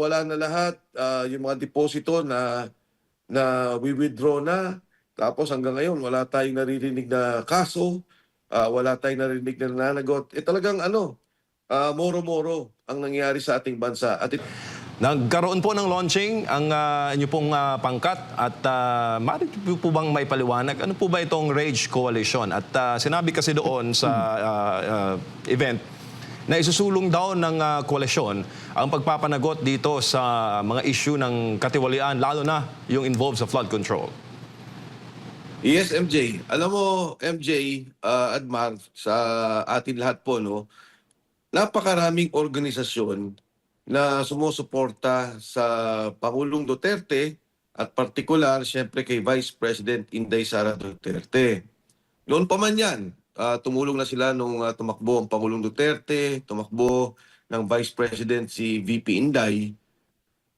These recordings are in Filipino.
wala na lahat, yung mga deposito na withdraw na. Tapos hanggang ngayon, wala tayong naririnig na kaso, wala tayong naririnig na nananagot. Talagang moro-moro ang nangyari sa ating bansa. Nagkaroon po ng launching ang inyo pong pangkat at maaari po bang may paliwanag? Ano po ba itong Rage Coalition? At sinabi kasi doon sa event na isusulong daw ng koalisyon ang pagpapanagot dito sa mga issue ng katiwalian, lalo na yung involved sa flood control. Yes, MJ. Alam mo, MJ, Admar, sa atin lahat po, no, napakaraming organisasyon na sumusuporta sa Pangulong Duterte at partikular, siyempre, kay Vice President Inday Sara Duterte. Noon pa man yan, tumulong na sila nung tumakbo ang Pangulong Duterte, tumakbo ng Vice President si VP Inday.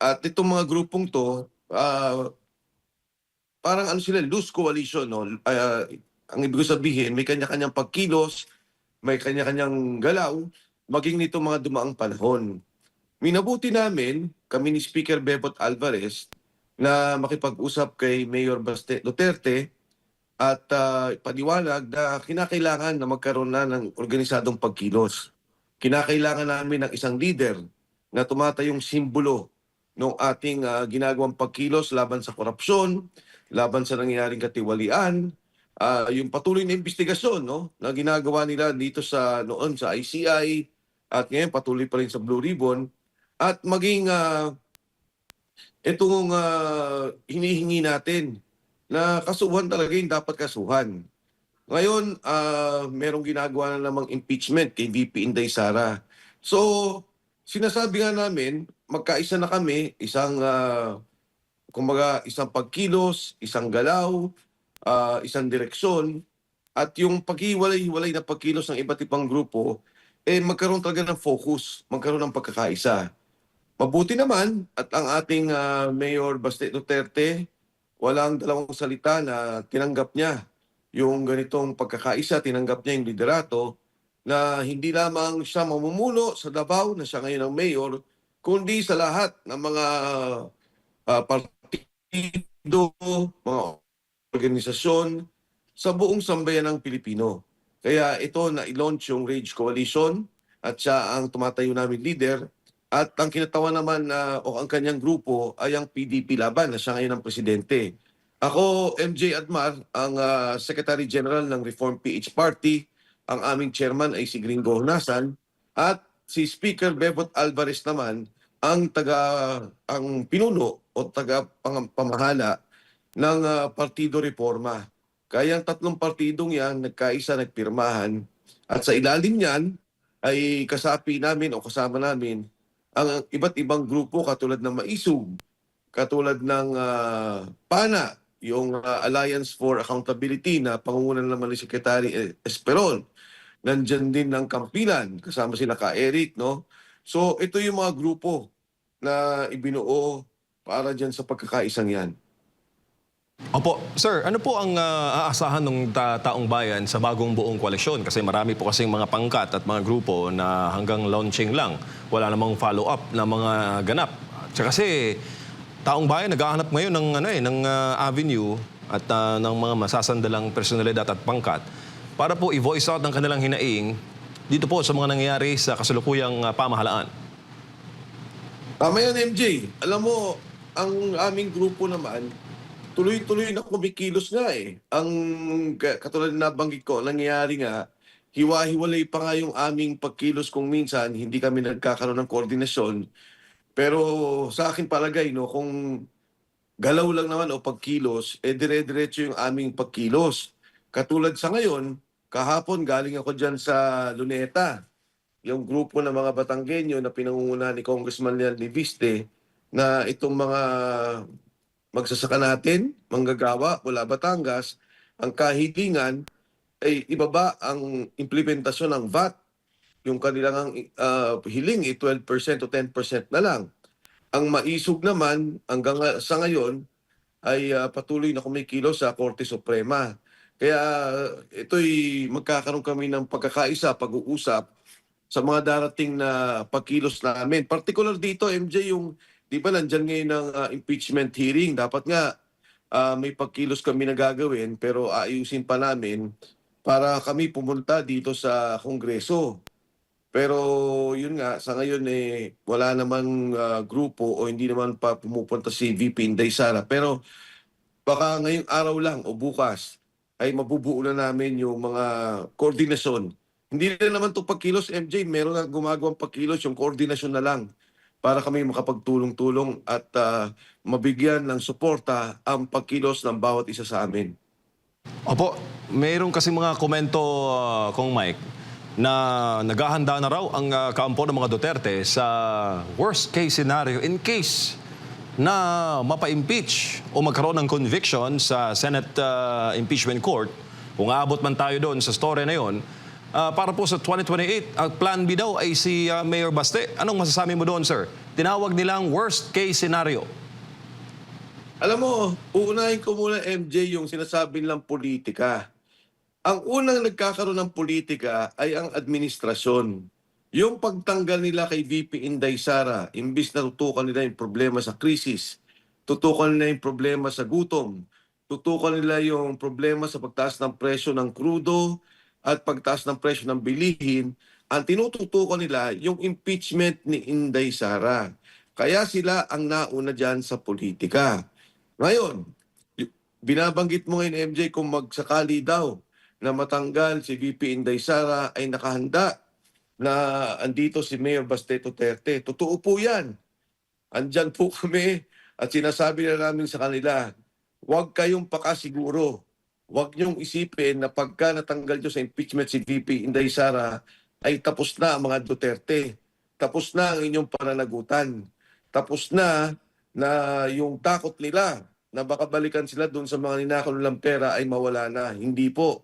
At itong mga grupong to, parang sila, loose coalition. No? Ang ibig sabihin, may kanya-kanyang pagkilos, may kanya-kanyang galaw, maging nito mga dumaang panahon. Minabuti namin, kami ni Speaker Bebot Alvarez, na makipag-usap kay Mayor Baste Duterte at paniwalag na kinakailangan na magkaroon na ng organisadong pagkilos. Kinakailangan namin ng isang leader na tumatayong simbolo ng ating ginagawang pagkilos laban sa korupsyon, laban sa nangyayaring katiwalian, yung patuloy na investigasyon, no, na ginagawa nila dito noon sa ICI at ngayon patuloy pa rin sa Blue Ribbon. At maging itong hinihingi natin na kasuhan talaga yung dapat kasuhan. Ngayon, merong ginagawa na namang impeachment kay VP Inday Sara. So, sinasabi nga namin, magkaisa na kami, isang pagkilos, isang galaw, isang direksyon, at yung paghiwalay-hiwalay na pagkilos ng iba't ibang grupo, magkaroon talaga ng focus, magkaroon ng pagkakaisa. Mabuti naman at ang ating Mayor Baste Duterte, walang dalawang salita na tinanggap niya yung ganitong pagkakaisa, tinanggap niya yung liderato na hindi lamang siya mamumuno sa Davao na siya ngayon ang mayor, kundi sa lahat ng mga partido, mga organisasyon sa buong sambayan ng Pilipino. Kaya ito na i-launch yung Rage Coalition at siya ang tumatayo namin leader. At ang kinatawan naman o ang kanyang grupo ay ang PDP Laban na siya ngayon ang presidente. Ako, MJ Admar, ang Secretary General ng Reform PH Party. Ang aming chairman ay si Gringo Honasan. At si Speaker Bebot Alvarez naman ang pinuno o pamahala ng Partido Reforma. Kaya ang tatlong partidong yan, nagkaisa, nagpirmahan. At sa ilalim niyan ay kasapi namin o kasama namin ang iba't ibang grupo katulad ng Maisug, katulad ng PANA, yung Alliance for Accountability na pangungunan naman ni Secretary Esperon. Nandyan din ng Kampilan, kasama sila Eric, no? So ito yung mga grupo na ibinuo para dyan sa pagkakaisang yan. Opo, sir, ano po ang aasahan ng taong bayan sa bagong buong koalisyon? Kasi marami po kasing mga pangkat at mga grupo na hanggang launching lang. Wala namang follow-up na mga ganap. Tsaka kasi taong bayan naghahanap ngayon ng avenue at ng mga masasandalang personalidad at pangkat para po i-voice out ng kanilang hinaing dito po sa mga nangyayari sa kasalukuyang pamahalaan. Tama yan, MJ. Alam mo, ang aming grupo naman, tuloy-tuloy na kumikilos nga eh. Ang katulad na nabanggit ko, nangyayari nga, hiwa-hiwalay pa nga yung aming pagkilos kung minsan hindi kami nagkakaroon ng koordinasyon. Pero sa akin palagay, no, kung galaw lang naman o pagkilos, dire-diretso yung aming pagkilos. Katulad sa ngayon, kahapon galing ako dyan sa Luneta, yung grupo ng mga Batanggenyo na pinangungunahan ni Congressman Leon Liviste, na itong mga magsasaka natin, manggagawa mula Batangas, ang kahilingan ay ibaba ang implementasyon ng VAT. Yung kanilang hiling 12% o 10% na lang. Ang Maisog naman hanggang sa ngayon ay patuloy na kumikilos sa Korte Suprema. Kaya ito'y magkakaroon kami ng pagkakaisa, pag-uusap sa mga darating na pagkilos namin. Particular dito, MJ, yung di ba nandyan ngayon ang impeachment hearing. Dapat nga may pagkilos kami na gagawin pero aayusin pa namin para kami pumunta dito sa Kongreso. Pero yun nga, sa ngayon wala namang grupo o hindi naman pa pumupunta si VP Inday Sara. Pero baka ngayong araw lang o bukas ay mabubuo na namin yung mga koordinasyon. Hindi na naman to pagkilos, MJ. Meron na gumagawang pagkilos, yung koordinasyon na lang para kami makapagtulong-tulong at mabigyan ng suporta ang pagkilos ng bawat isa sa amin. Opo, mayroon kasi mga komento, Kong Mike, na naghahanda na raw ang kampo ng mga Duterte sa worst case scenario in case na mapa-impeach o magkaroon ng conviction sa Senate Impeachment Court. Kung aabot man tayo doon sa story na yon, para po sa 2028, ang plan B daw ay si Mayor Baste. Anong masasabi mo doon, sir? Tinawag nilang worst case scenario. Alam mo, uunahin ko muna, MJ, yung sinasabi nilang politika. Ang unang nagkakaroon ng politika ay ang administrasyon. Yung pagtanggal nila kay VP Inday Sara, imbis na tutukan nila yung problema sa krisis, tutukan nila yung problema sa gutom, tutukan nila yung problema sa pagtaas ng presyo ng krudo at pagtaas ng presyo ng bilihin, ang tinututukan nila yung impeachment ni Inday Sara. Kaya sila ang nauna dyan sa politika. Ngayon, binabanggit mo ngayon, MJ, kung magsakali daw na matanggal si VP Inday Sara ay nakahanda na andito si Mayor Baste Duterte. Totoo po yan. Andyan po kami at sinasabi na namin sa kanila, huwag kayong pakasiguro. Huwag niyong isipin na pagka natanggal nyo sa impeachment si VP Inday Sara ay tapos na ang mga Duterte. Tapos na ang inyong pananagutan. Tapos na yung takot nila na baka balikan sila doon sa mga ninakaw nilang pera ay mawala na. Hindi po.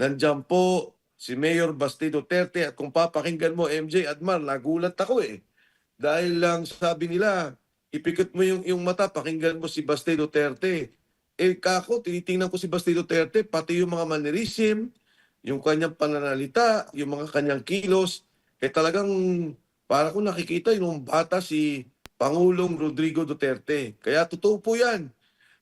Nandiyan po si Mayor Baste Duterte at kung papakinggan mo, MJ Admar, nagulat ako Dahil lang sabi nila, ipikit mo yung mata, pakinggan mo si Baste Duterte. Kako, tinitingnan ko si Baste Duterte, pati yung mga mannerism, yung kanyang pananalita, yung mga kanyang kilos, talagang para ko nakikita yung bata si Pangulong Rodrigo Duterte. Kaya totoo po yan.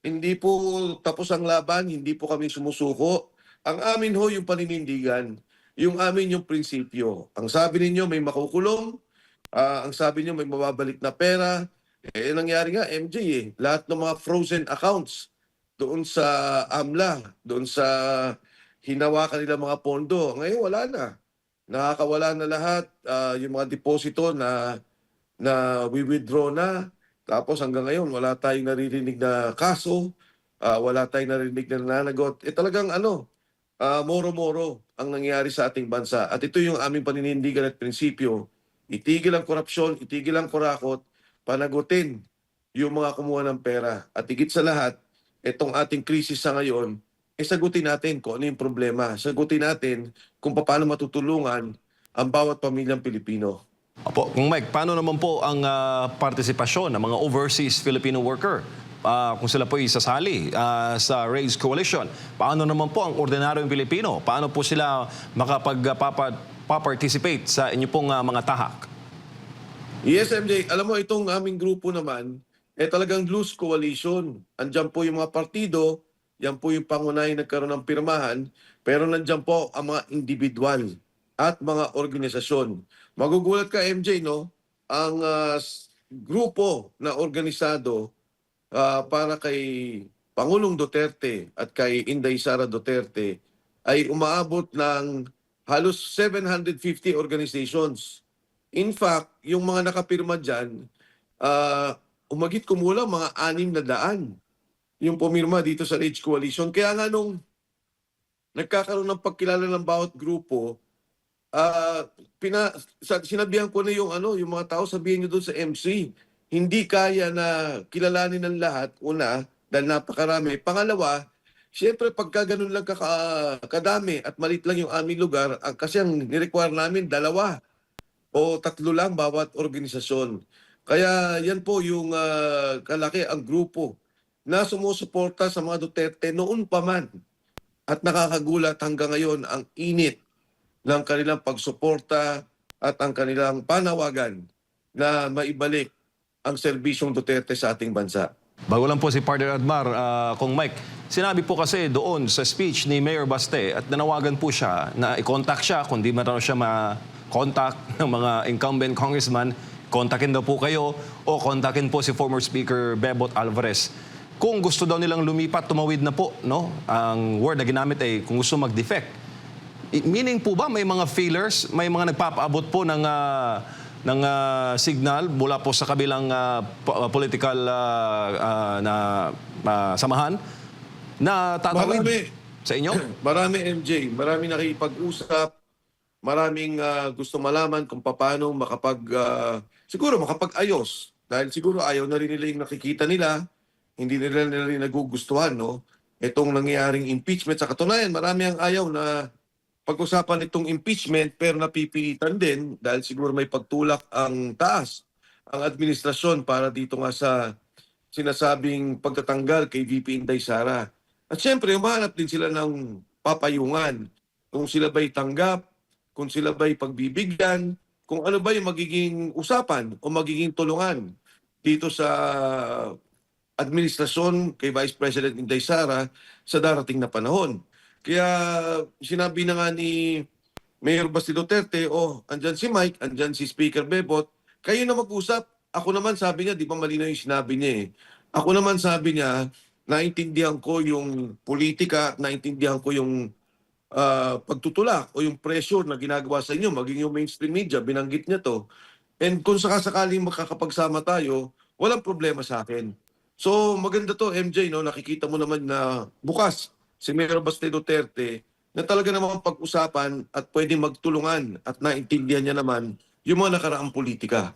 Hindi po tapos ang laban, hindi po kami sumusuko. Ang amin ho yung paninindigan, yung amin yung prinsipyo. Ang sabi ninyo may makukulong, ang sabi niyo may mababalik na pera. Nangyari nga, MJ lahat ng mga frozen accounts doon sa AMLA, doon sa hinawakan nila mga pondo. Ngayon wala na. Nakakawala na lahat, yung mga deposito na we-withdraw na. Tapos hanggang ngayon, wala tayong naririnig na kaso, wala tayong naririnig na nananagot. Talagang moro-moro ang nangyari sa ating bansa. At ito yung aming paninindigan at prinsipyo. Itigil ang korupsyon, itigil ang kurakot, panagutin yung mga kumuha ng pera. At higit sa lahat, itong ating krisis sa ngayon, sagutin natin kung ano yung problema. Sagutin natin kung paano matutulungan ang bawat pamilyang Pilipino. Opo, Kung Mike, paano naman po ang partisipasyon ng mga overseas Filipino worker? Kung sila po isasali sa RAISE Coalition, paano naman po ang ordinaryong Pilipino? Paano po sila makapag-participate sa inyo pong mga tahak? Yes, MJ. Alam mo, itong aming grupo naman, talagang loose coalition. Andyan po yung mga partido, yan po yung pangunahing nagkaroon ng pirmahan, pero nandyan po ang mga individual at mga organisasyon. Magugulat ka, MJ, no? Ang grupo na organisado para kay Pangulong Duterte at kay Inday Sara Duterte ay umaabot ng halos 750 organizations. In fact, yung mga nakapirma dyan, umagit kumulang mga 600 yung pumirma dito sa RAISE Coalition. Kaya nga nung nagkakaroon ng pagkilala ng bawat grupo, sinabihan ko na yung mga tao, sabihin nyo doon sa MC, hindi kaya na kilalanin ng lahat, una, dahil napakarami. Pangalawa, siyempre pagka ganun lang kadami at malit lang yung aming lugar, kasi ang nirequire namin, 2 o 3 lang bawat organisasyon. Kaya yan po yung kalaki ang grupo na sumusuporta sa mga Duterte noon pa man. At nakakagulat hanggang ngayon ang init ng kanilang pagsuporta at ang kanilang panawagan na maibalik ang serbisyong Duterte sa ating bansa. Bago lang po si Partner Admar, Kong Mike, sinabi po kasi doon sa speech ni Mayor Baste at nanawagan po siya na i-contact siya kung di man raw siya ma-contact ng mga incumbent congressman, kontakin daw po kayo o kontakin po si former Speaker Bebot Alvarez. Kung gusto daw nilang lumipat, tumawid na po, no? Ang word na ginamit ay kung gusto mag-defect. Meaning po ba may mga feelers, may mga nagpapaabot po ng signal mula po sa kabilang political samahan na tatawid Marami. sa inyo? Marami, MJ. Marami nakipag-usap. Maraming gusto malaman kung paano siguro makapag-ayos. Dahil siguro ayaw na rin nila yung nakikita nila. Hindi nila rin nagugustuhan, no? Itong nangyayaring impeachment. Sa katunayan, marami ang ayaw na pag-usapan itong impeachment pero napipilitan din dahil siguro may pagtulak ang taas, ang administrasyon para dito nga sa sinasabing pagtatanggal kay VP Inday Sara. At syempre, umahanap din sila ng papayungan. Kung sila ba'y tanggap, kung sila ba'y pagbibigyan, kung ano ba yung magiging usapan o magiging tulungan dito sa administrasyon kay Vice President Inday Sara sa darating na panahon. Kaya sinabi na nga ni Mayor Basti Duterte, andyan si Mike, andyan si Speaker Bebot, kayo na mag-usap. Ako naman sabi niya, di ba malinaw yung sinabi niya eh. Ako naman sabi niya, naintindihan ko yung politika, naintindihan ko yung pagtutulak o yung pressure na ginagawa sa inyo, maging yung mainstream media, binanggit niya to. And kung sakasakaling makakapagsama tayo, walang problema sa akin. So maganda to, MJ, no? Nakikita mo naman na bukas si Mayor Baste Duterte na talaga namang pag-usapan at pwedeng magtulungan at naintindihan niya naman yung mga nakaraang politika.